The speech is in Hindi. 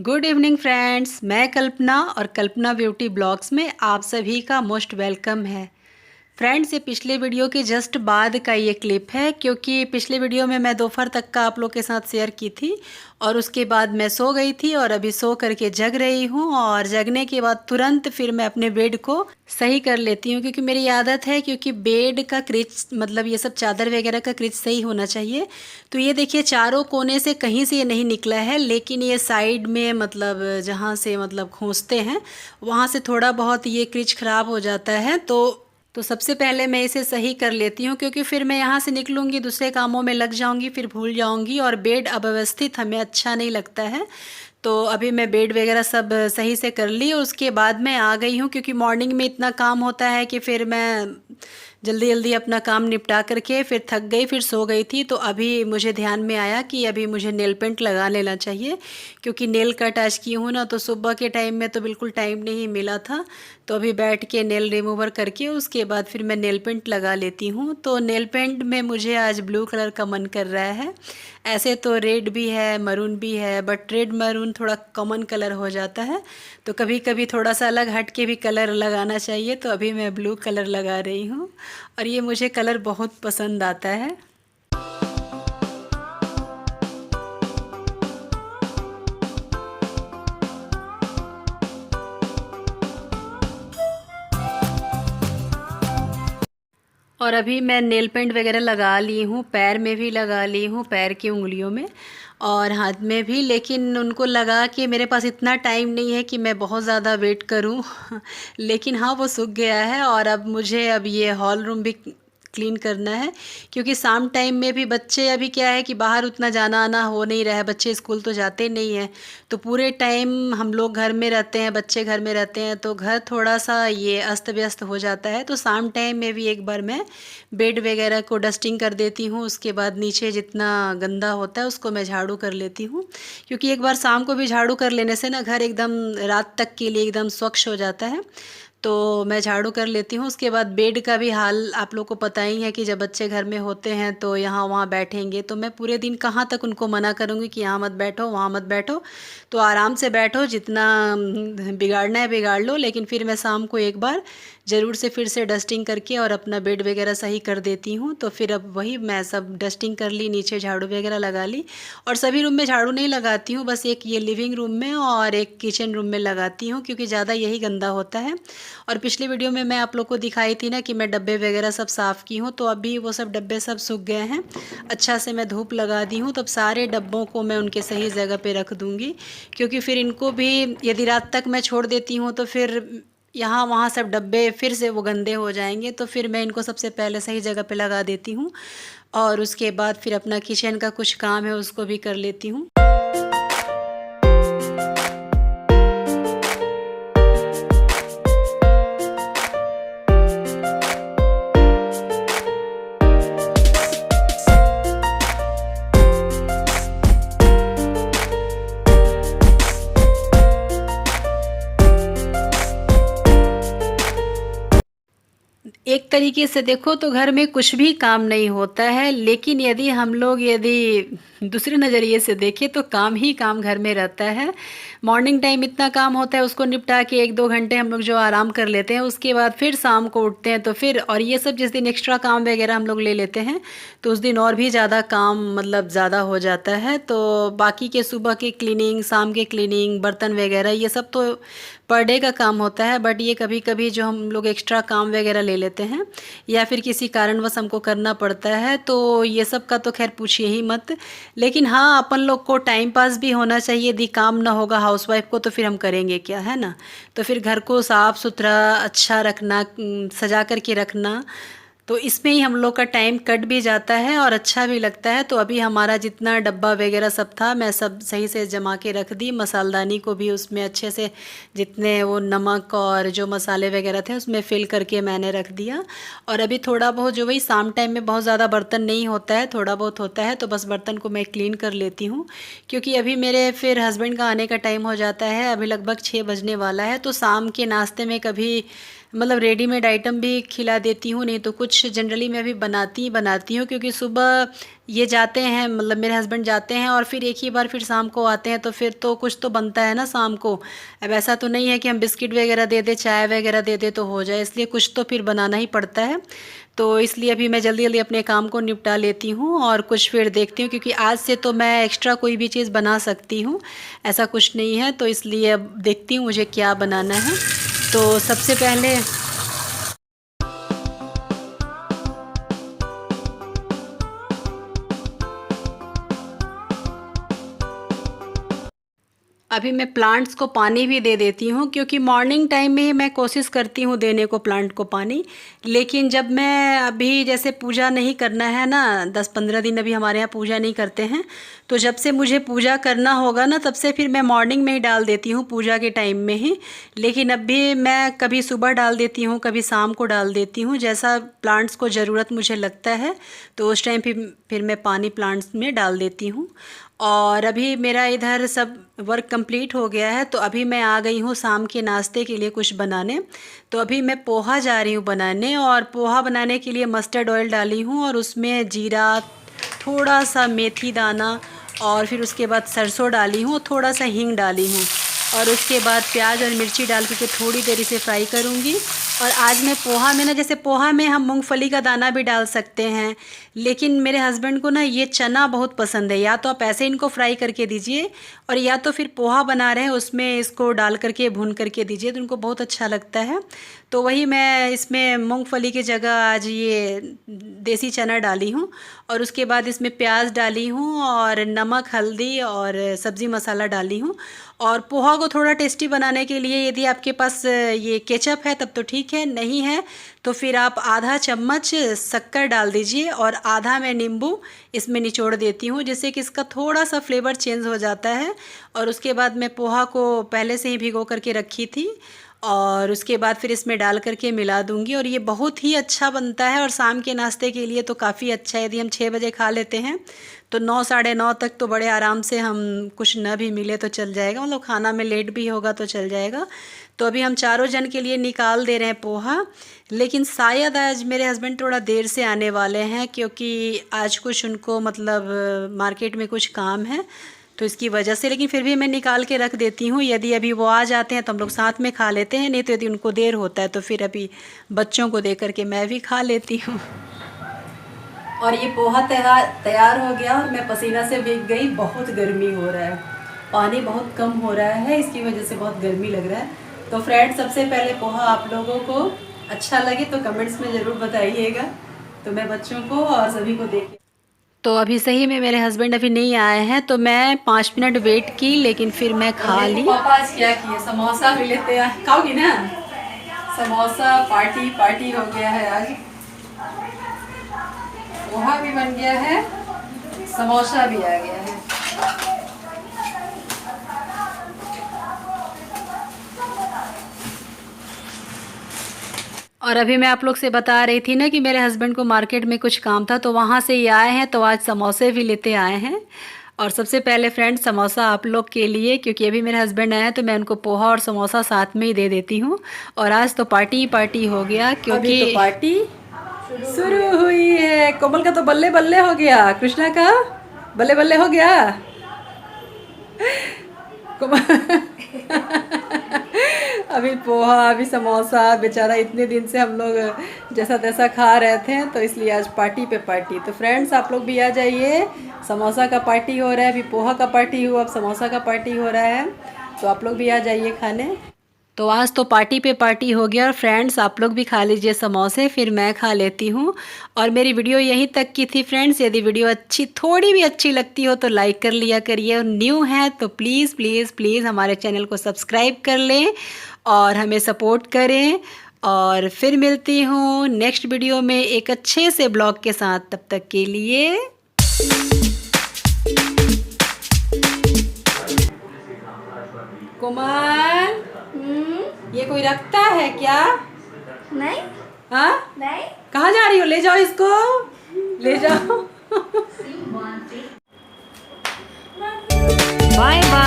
गुड इवनिंग फ्रेंड्स, मैं कल्पना और कल्पना ब्यूटी ब्लॉग्स में आप सभी का मोस्ट वेलकम है। फ्रेंड्स, ये पिछले वीडियो के जस्ट बाद का ये क्लिप है, क्योंकि पिछले वीडियो में मैं दोपहर तक का आप लोग के साथ शेयर की थी और उसके बाद मैं सो गई थी और अभी सो करके जग रही हूँ। और जगने के बाद तुरंत फिर मैं अपने बेड को सही कर लेती हूँ, क्योंकि मेरी आदत है, क्योंकि बेड का क्रिच मतलब ये सब चादर वगैरह का क्रिच सही होना चाहिए। तो ये देखिए, चारों कोने से कहीं से ये नहीं निकला है, लेकिन ये साइड में मतलब जहाँ से मतलब खोंचते हैं वहाँ से थोड़ा बहुत ये क्रिच ख़राब हो जाता है। तो सबसे पहले मैं इसे सही कर लेती हूँ, क्योंकि फिर मैं यहाँ से निकलूँगी, दूसरे कामों में लग जाऊँगी, फिर भूल जाऊँगी और बेड अव्यवस्थित हमें अच्छा नहीं लगता है। तो अभी मैं बेड वगैरह सब सही से कर ली और उसके बाद मैं आ गई हूँ, क्योंकि मॉर्निंग में इतना काम होता है कि फिर मैं जल्दी जल्दी अपना काम निपटा करके फिर थक गई, फिर सो गई थी। तो अभी मुझे ध्यान में आया कि अभी मुझे नेल पेंट लगा लेना चाहिए, क्योंकि नेल कट आज की हूँ ना, तो सुबह के टाइम में तो बिल्कुल टाइम नहीं मिला था। तो अभी बैठ के नेल रिमूवर करके उसके बाद फिर मैं नेल पेंट लगा लेती हूँ। तो नेल पेंट में मुझे आज ब्लू कलर का मन कर रहा है। ऐसे तो रेड भी है, मरून भी है, बट रेड मरून थोड़ा कॉमन कलर हो जाता है, तो कभी कभी थोड़ा सा अलग हट के भी कलर लगाना चाहिए। तो अभी मैं ब्लू कलर लगा रही हूँ और ये मुझे कलर बहुत पसंद आता है। और अभी मैं नेल पेंट वगैरह लगा ली हूँ, पैर में भी लगा ली हूँ, पैर की उंगलियों में और हाथ में भी। लेकिन उनको लगा के मेरे पास इतना टाइम नहीं है कि मैं बहुत ज़्यादा वेट करूँ लेकिन हाँ, वो सूख गया है और अब मुझे ये हॉल रूम भी क्लीन करना है, क्योंकि शाम टाइम में भी बच्चे, अभी क्या है कि बाहर उतना जाना आना हो नहीं रहा है, बच्चे स्कूल तो जाते नहीं हैं, तो पूरे टाइम हम लोग घर में रहते हैं, बच्चे घर में रहते हैं, तो घर थोड़ा सा ये अस्त व्यस्त हो जाता है। तो शाम टाइम में भी एक बार मैं बेड वगैरह को डस्टिंग कर देती हूँ, उसके बाद नीचे जितना गंदा होता है उसको मैं झाड़ू कर लेती हूँ, क्योंकि एक बार शाम को भी झाड़ू कर लेने से ना घर एकदम रात तक के लिए एकदम स्वच्छ हो जाता है। तो मैं झाड़ू कर लेती हूँ। उसके बाद बेड का भी हाल आप लोग को पता ही है कि जब बच्चे घर में होते हैं तो यहाँ वहाँ बैठेंगे, तो मैं पूरे दिन कहाँ तक उनको मना करूँगी कि यहाँ मत बैठो, वहाँ मत बैठो। तो आराम से बैठो, जितना बिगाड़ना है बिगाड़ लो, लेकिन फिर मैं शाम को एक बार ज़रूर से फिर से डस्टिंग करके और अपना बेड वगैरह सही कर देती हूँ। तो फिर अब वही मैं सब डस्टिंग कर ली, नीचे झाड़ू वगैरह लगा ली। और सभी रूम में झाड़ू नहीं लगाती हूँ, बस एक ये लिविंग रूम में और एक किचन रूम में लगाती हूँ, क्योंकि ज़्यादा यही गंदा होता है। और पिछली वीडियो में मैं आप लोग को दिखाई थी ना कि मैं डब्बे वगैरह सब साफ़ की हूँ, तो अभी वो सब डब्बे सब सूख गए हैं। अच्छा से मैं धूप लगा दी हूँ, तब सारे डब्बों को मैं उनके सही जगह पे रख दूँगी, क्योंकि फिर इनको भी यदि रात तक मैं छोड़ देती हूँ तो फिर यहाँ वहाँ सब डब्बे फिर से वो गंदे हो जाएंगे। तो फिर मैं इनको सबसे पहले सही जगह पे लगा देती हूँ और उसके बाद फिर अपना किचन का कुछ काम है उसको भी कर लेती हूँ। एक तरीके से देखो तो घर में कुछ भी काम नहीं होता है, लेकिन यदि दूसरे नज़रिए से देखें तो काम ही काम घर में रहता है। मॉर्निंग टाइम इतना काम होता है, उसको निपटा के 1-2 घंटे हम लोग जो आराम कर लेते हैं, उसके बाद फिर शाम को उठते हैं तो फिर और ये सब जिस दिन एक्स्ट्रा काम वगैरह हम लोग ले लेते हैं तो उस दिन और भी ज़्यादा काम मतलब ज़्यादा हो जाता है। तो बाकी के सुबह की क्लीनिंग, शाम के क्लीनिंग, बर्तन वगैरह ये सब तो पर डे का काम होता है, बट ये कभी कभी जो हम लोग एक्स्ट्रा काम वगैरह ले लेते हैं या फिर किसी कारणवश हमको करना पड़ता है, तो ये सब का तो खैर पूछिए ही मत। लेकिन हाँ, अपन लोग को टाइम पास भी होना चाहिए। यदि काम ना होगा हाउसवाइफ को तो फिर हम करेंगे क्या, है ना। तो फिर घर को साफ़ सुथरा अच्छा रखना, सजा करके रखना, तो इसमें ही हम लोग का टाइम कट भी जाता है और अच्छा भी लगता है। तो अभी हमारा जितना डब्बा वगैरह सब था मैं सब सही से जमा के रख दी, मसालदानी को भी उसमें अच्छे से जितने वो नमक और जो मसाले वगैरह थे उसमें फिल करके मैंने रख दिया। और अभी थोड़ा बहुत जो वही शाम टाइम में बहुत ज़्यादा बर्तन नहीं होता है, थोड़ा बहुत होता है, तो बस बर्तन को मैं क्लीन कर लेती हूँ, क्योंकि अभी मेरे फिर हस्बैंड का आने का टाइम हो जाता है। अभी लगभग 6 बजने वाला है, तो शाम के नाश्ते में कभी मतलब रेडीमेड आइटम भी खिला देती हूँ, नहीं तो कुछ जनरली मैं भी बनाती हूँ, क्योंकि सुबह ये जाते हैं, मतलब मेरे हस्बैंड जाते हैं और फिर एक ही बार फिर शाम को आते हैं, तो फिर तो कुछ तो बनता है ना शाम को। अब ऐसा तो नहीं है कि हम बिस्किट वगैरह दे दें, चाय वगैरह दे दें तो हो जाए, इसलिए कुछ तो फिर बनाना ही पड़ता है। तो इसलिए अभी मैं जल्दी जल्दी अपने काम को निपटा लेती हूँ और कुछ फिर देखती हूँ, क्योंकि आज से तो मैं एक्स्ट्रा कोई भी चीज़ बना सकती हूँ, ऐसा कुछ नहीं है। तो इसलिए अब देखती हूँ मुझे क्या बनाना है। तो सबसे पहले अभी मैं प्लांट्स को पानी भी दे देती हूँ, क्योंकि मॉर्निंग टाइम में ही मैं कोशिश करती हूँ देने को प्लांट को पानी। लेकिन जब मैं अभी जैसे पूजा नहीं करना है ना, 10-15 दिन अभी हमारे यहाँ पूजा नहीं करते हैं, तो जब से मुझे पूजा करना होगा ना, तब से फिर मैं मॉर्निंग में ही डाल देती हूँ, पूजा के टाइम में ही। लेकिन अभी मैं कभी सुबह डाल देती हूँ, कभी शाम को डाल देती हूँ, जैसा प्लांट्स को ज़रूरत मुझे लगता है तो उस टाइम फिर मैं पानी प्लांट्स में डाल देती हूँ। और अभी मेरा इधर सब वर्क कंप्लीट हो गया है, तो अभी मैं आ गई हूँ शाम के नाश्ते के लिए कुछ बनाने। तो अभी मैं पोहा जा रही हूँ बनाने, और पोहा बनाने के लिए मस्टर्ड ऑयल डाली हूँ और उसमें जीरा, थोड़ा सा मेथी दाना, और फिर उसके बाद सरसों डाली हूँ, थोड़ा सा हींग डाली हूँ, और उसके बाद प्याज और मिर्ची डाल के थोड़ी देर इसे फ्राई करूँगी। और आज मैं पोहा में ना, जैसे पोहा में हम मूंगफली का दाना भी डाल सकते हैं, लेकिन मेरे हस्बैंड को ना ये चना बहुत पसंद है। या तो आप ऐसे इनको फ्राई करके दीजिए, और या तो फिर पोहा बना रहे हैं उसमें इसको डाल करके भून करके दीजिए, तो उनको बहुत अच्छा लगता है। तो वही मैं इसमें मूंगफली की जगह आज ये देसी चना डाली हूँ, और उसके बाद इसमें प्याज डाली हूँ और नमक, हल्दी और सब्ज़ी मसाला डाली हूँ। और पोहा को थोड़ा टेस्टी बनाने के लिए यदि आपके पास ये केचप है तब तो ठीक है, नहीं है तो फिर आप आधा चम्मच शक्कर डाल दीजिए, और आधा मैं नींबू इसमें निचोड़ देती हूँ, जिससे कि इसका थोड़ा सा फ्लेवर चेंज हो जाता है। और उसके बाद मैं पोहा को पहले से ही भिगो करके रखी थी, और उसके बाद फिर इसमें डाल करके मिला दूंगी, और ये बहुत ही अच्छा बनता है। और शाम के नाश्ते के लिए तो काफ़ी अच्छा है। यदि हम 6 बजे खा लेते हैं तो 9 साढ़े 9 तक तो बड़े आराम से हम कुछ न भी मिले तो चल जाएगा, मतलब खाना में लेट भी होगा तो चल जाएगा। तो अभी हम चारों जन के लिए निकाल दे रहे हैं पोहा। लेकिन शायद आज मेरे हस्बैंड थोड़ा देर से आने वाले हैं, क्योंकि आज कुछ उनको मतलब मार्केट में कुछ काम है, तो इसकी वजह से। लेकिन फिर भी मैं निकाल के रख देती हूँ, यदि अभी वो आ जाते हैं तो हम लोग साथ में खा लेते हैं, नहीं तो यदि उनको देर होता है तो फिर अभी बच्चों को दे करके मैं भी खा लेती हूँ। और ये पोहा तैयार हो गया, और मैं पसीना से भीग गई, बहुत गर्मी हो रहा है, पानी बहुत कम हो रहा है, इसकी वजह से बहुत गर्मी लग रहा है। तो फ्रेंड्स, सबसे पहले पोहा आप लोगों को अच्छा लगे तो कमेंट्स में ज़रूर बताइएगा, तो मैं बच्चों को और सभी को देख। तो अभी सही में मेरे हस्बैंड अभी नहीं आए हैं, तो मैं 5 मिनट वेट की, लेकिन फिर मैं खा ली। पापा आज क्या किए, समोसा भी लेते हैं, खाओगी ना? समोसा पार्टी हो गया है आज। पोहा भी बन गया है, समोसा भी आ गया है। और अभी मैं आप लोग से बता रही थी ना कि मेरे हस्बैंड को मार्केट में कुछ काम था, तो वहाँ से ये आए हैं, तो आज समोसे भी लेते आए हैं। और सबसे पहले फ्रेंड समोसा आप लोग के लिए, क्योंकि अभी मेरे हस्बैंड आए हैं तो मैं उनको पोहा और समोसा साथ में ही दे देती हूँ। और आज तो पार्टी हो गया, क्योंकि अभी तो पार्टी शुरू हुई है। कोमल का तो बल्ले बल्ले हो गया, कृष्णा का बल्ले बल्ले हो गया। अभी पोहा, अभी समोसा, बेचारा इतने दिन से हम लोग जैसा तैसा खा रहे थे, तो इसलिए आज पार्टी पे पार्टी। तो फ्रेंड्स, आप लोग भी आ जाइए, समोसा का पार्टी हो रहा है, अभी पोहा का पार्टी हुआ, अब समोसा का पार्टी हो रहा है, तो आप लोग भी आ जाइए खाने। तो आज तो पार्टी पे पार्टी हो गया। और फ्रेंड्स, आप लोग भी खा लीजिए समोसे, फिर मैं खा लेती हूँ। और मेरी वीडियो यहीं तक की थी फ्रेंड्स। यदि वीडियो थोड़ी भी अच्छी लगती हो तो लाइक कर लिया करिए, और न्यू है तो प्लीज़ प्लीज़ प्लीज़ हमारे चैनल को सब्सक्राइब कर लें और हमें सपोर्ट करें। और फिर मिलती हूँ नेक्स्ट वीडियो में एक अच्छे से ब्लॉग के साथ। तब तक के लिए कोमल, ये कोई रखता है क्या? नहीं। हाँ, नहीं। कहाँ जा रही हो? ले जाओ इसको, ले जाओ। Bye bye.